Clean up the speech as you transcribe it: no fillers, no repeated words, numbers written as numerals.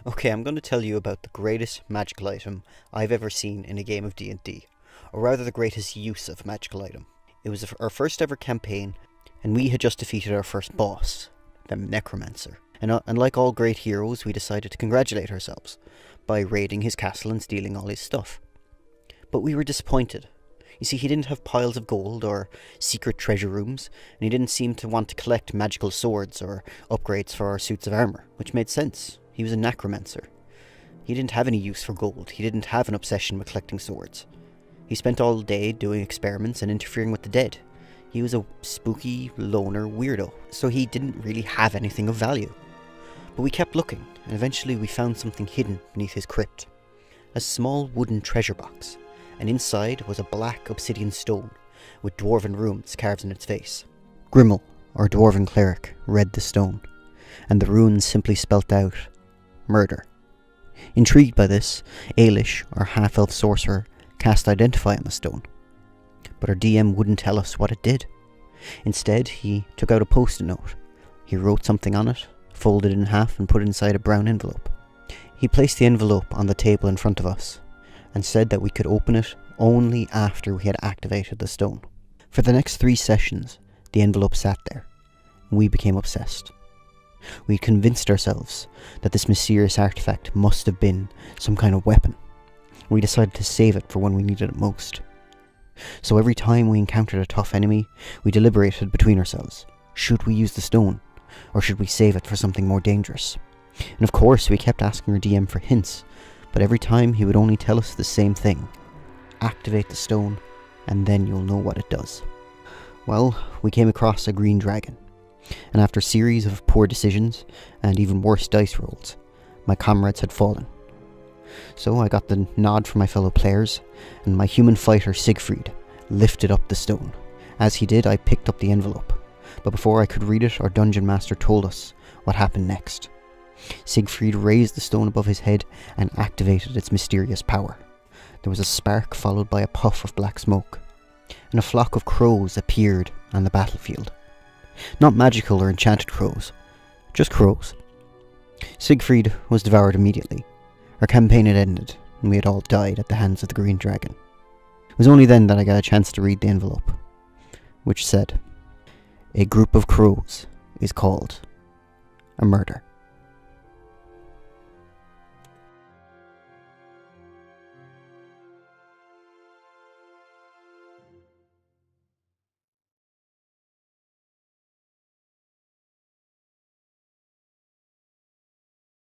Okay, I'm going to tell you about the greatest magical item I've ever seen in a game of D&D, or rather the greatest use of magical item. It was our first ever campaign, and we had just defeated our first boss, the Necromancer. And like all great heroes, we decided to congratulate ourselves by raiding his castle and stealing all his stuff. But we were disappointed. You see, he didn't have piles of gold or secret treasure rooms, and he didn't seem to want to collect magical swords or upgrades for our suits of armour, which made sense. He was a necromancer. He didn't have any use for gold. He didn't have an obsession with collecting swords. He spent all day doing experiments and interfering with the dead. He was a spooky, loner weirdo, so he didn't really have anything of value. But we kept looking, and eventually we found something hidden beneath his crypt. A small wooden treasure box, and inside was a black obsidian stone with dwarven runes carved in its face. Grimmel, our dwarven cleric, read the stone, and the runes simply spelt out murder. Intrigued by this, Ailish, our half-elf sorcerer, cast Identify on the stone. But our DM wouldn't tell us what it did. Instead, he took out a post-it note. He wrote something on it, folded it in half and put it inside a brown envelope. He placed the envelope on the table in front of us and said that we could open it only after we had activated the stone. For the next 3 sessions, the envelope sat there, and we became obsessed. We convinced ourselves that this mysterious artifact must have been some kind of weapon. We decided to save it for when we needed it most. So every time we encountered a tough enemy, we deliberated between ourselves. Should we use the stone, or should we save it for something more dangerous? And of course, we kept asking our DM for hints, but every time he would only tell us the same thing. Activate the stone, and then you'll know what it does. Well, we came across a green dragon, and after a series of poor decisions, and even worse dice rolls, my comrades had fallen. So I got the nod from my fellow players, and my human fighter Siegfried lifted up the stone. As he did, I picked up the envelope, but before I could read it, our dungeon master told us what happened next. Siegfried raised the stone above his head and activated its mysterious power. There was a spark followed by a puff of black smoke, and a flock of crows appeared on the battlefield. Not magical or enchanted crows, just crows. Siegfried was devoured immediately. Our campaign had ended, and we had all died at the hands of the green dragon. It was only then that I got a chance to read the envelope, which said, "A group of crows is called a murder."